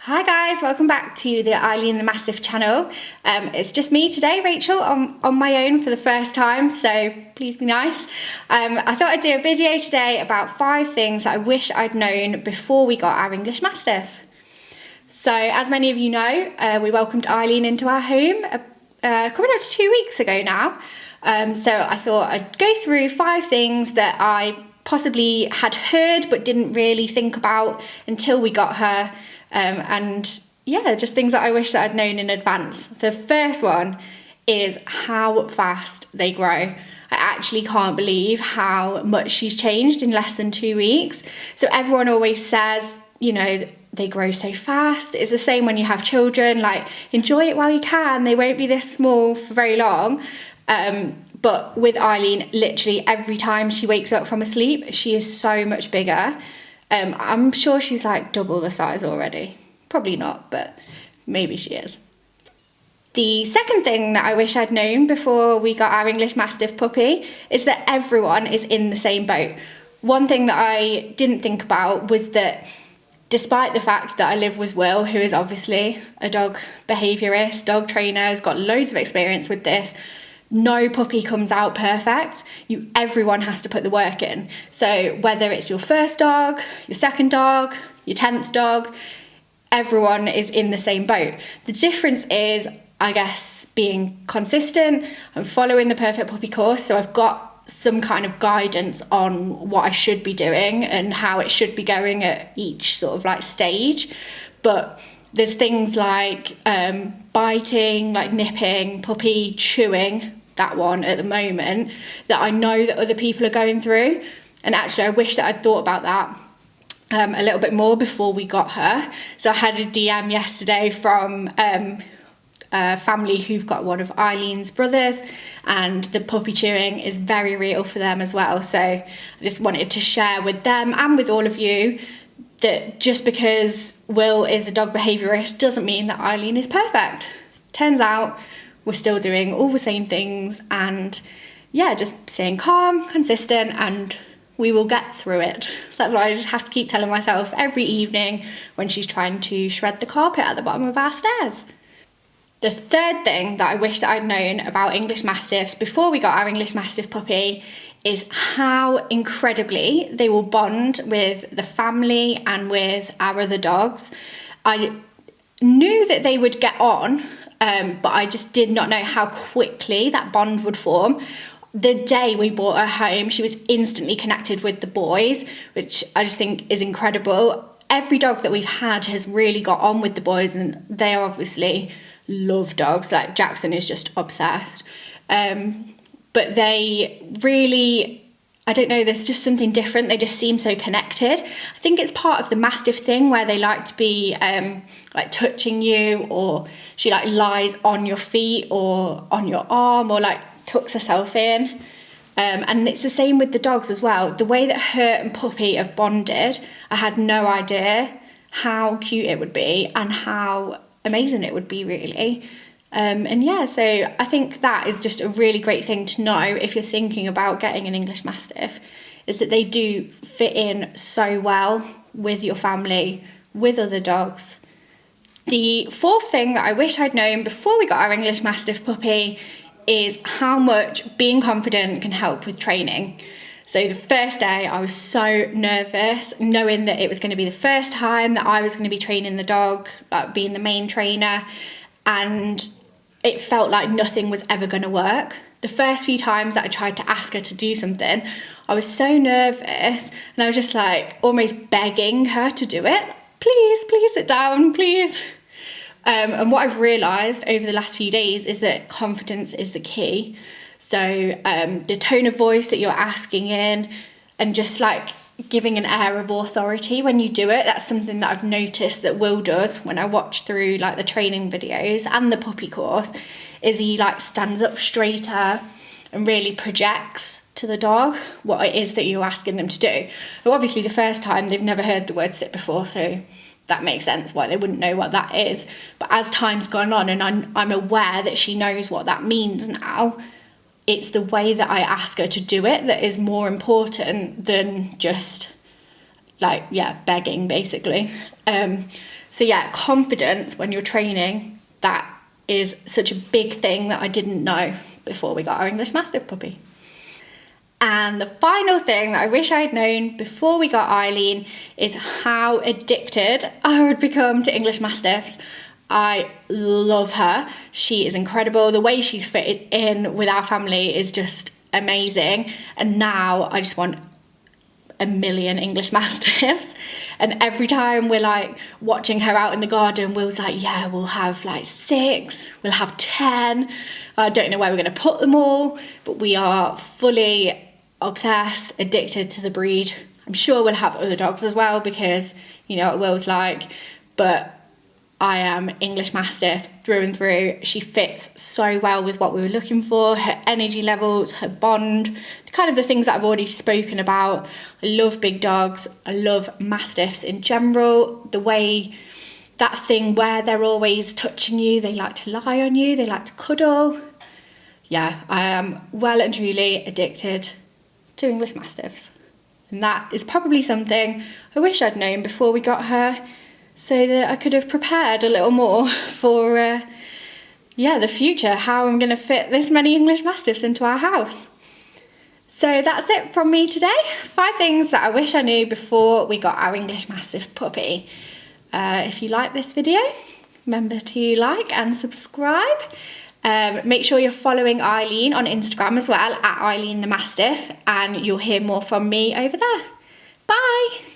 Hi guys, welcome back to the Eileen the Mastiff channel. It's just me today, Rachel, on my own for the first time, so please be nice. I thought I'd do a video today about 5 things that I wish I'd known before we got our English Mastiff. So as many of you know, we welcomed Eileen into our home coming up to 2 weeks ago now. So I thought I'd go through 5 things that I possibly had heard but didn't really think about until we got her. And yeah, just things that I wish that I'd known in advance. The first one is how fast they grow. I actually can't believe how much she's changed in less than 2 weeks. So everyone always says, you know, they grow so fast. It's the same when you have children, like enjoy it while you can. They won't be this small for very long. But with Eileen, literally every time she wakes up from a sleep, she is so much bigger. I'm sure she's like double the size already. Probably not, but maybe she is. The second thing that I wish I'd known before we got our English Mastiff puppy is that everyone is in the same boat. One thing that I didn't think about was that despite the fact that I live with Will, who is obviously a dog behaviourist, dog trainer, has got loads of experience with this, no puppy comes out perfect. Everyone has to put the work in. So whether it's your first dog, your second dog, your 10th dog, everyone is in the same boat. The difference is, I guess, being consistent. I'm following the Perfect Puppy Course, so I've got some kind of guidance on what I should be doing and how it should be going at each sort of like stage. But there's things like biting, like nipping, puppy chewing, that one at the moment, that I know that other people are going through. And actually I wish that I'd thought about that a little bit more before we got her. So I had a DM yesterday from a family who've got one of Eileen's brothers, and the puppy chewing is very real for them as well. So I just wanted to share with them and with all of you that just because Will is a dog behaviourist doesn't mean that Eileen is perfect. Turns out we're still doing all the same things, and yeah, just staying calm, consistent, and we will get through it. That's what I just have to keep telling myself every evening when she's trying to shred the carpet at the bottom of our stairs. The third thing that I wish that I'd known about English Mastiffs before we got our English Mastiff puppy is how incredibly they will bond with the family and with our other dogs. I knew that they would get on, but I just did not know how quickly that bond would form. The day we brought her home, she was instantly connected with the boys, which I just think is incredible. Every dog that we've had has really got on with the boys, and they obviously love dogs. Like Jackson is just obsessed. But they really, I don't know, there's just something different. They just seem so connected. I think it's part of the Mastiff thing where they like to be like touching you, or she like lies on your feet or on your arm, or like tucks herself in. And it's the same with the dogs as well. The way that her and Puppy have bonded, I had no idea how cute it would be and how amazing it would be, really. And yeah, so I think that is just a really great thing to know if you're thinking about getting an English Mastiff, is that they do fit in so well with your family, with other dogs. The fourth thing that I wish I'd known before we got our English Mastiff puppy is how much being confident can help with training. So the first day I was so nervous, knowing that it was going to be the first time that I was going to be training the dog, like being the main trainer, and it felt like nothing was ever going to work. The first few times that I tried to ask her to do something, I was so nervous, and I was just like almost begging her to do it. Please sit down, please. And what I've realised over the last few days is that confidence is the key. So the tone of voice that you're asking in, and just like giving an air of authority when you do it, that's something that I've noticed that Will does when I watch through like the training videos and the puppy course, is he like stands up straighter and really projects to the dog what it is that you're asking them to do. Well, obviously the first time they've never heard the word sit before, so that makes sense why they wouldn't know what that is. But as time's gone on and I'm aware that she knows what that means now, it's the way that I ask her to do it that is more important than just like, yeah, begging basically. So yeah, confidence when you're training, that is such a big thing that I didn't know before we got our English Mastiff puppy. And the final thing that I wish I had known before we got Eileen is how addicted I would become to English Mastiffs. I love her. She is incredible. The way she's fitted in with our family is just amazing. And now I just want a million English Mastiffs. And every time we're like watching her out in the garden, Will's like, yeah, we'll have like 6, we'll have 10. I don't know where we're going to put them all, but we are fully obsessed, addicted to the breed. I'm sure we'll have other dogs as well because you know what Will's like, but I am English Mastiff through and through. She fits so well with what we were looking for, her energy levels, her bond, kind of the things that I've already spoken about. I love big dogs. I love Mastiffs in general. The way, that thing where they're always touching you, they like to lie on you, they like to cuddle. Yeah, I am well and truly addicted to English Mastiffs. And that is probably something I wish I'd known before we got her, so that I could have prepared a little more for, the future, how I'm going to fit this many English Mastiffs into our house. So that's it from me today. 5 things that I wish I knew before we got our English Mastiff puppy. If you like this video, remember to like and subscribe. Make sure you're following Eileen on Instagram as well, at Eileen the Mastiff, and you'll hear more from me over there. Bye!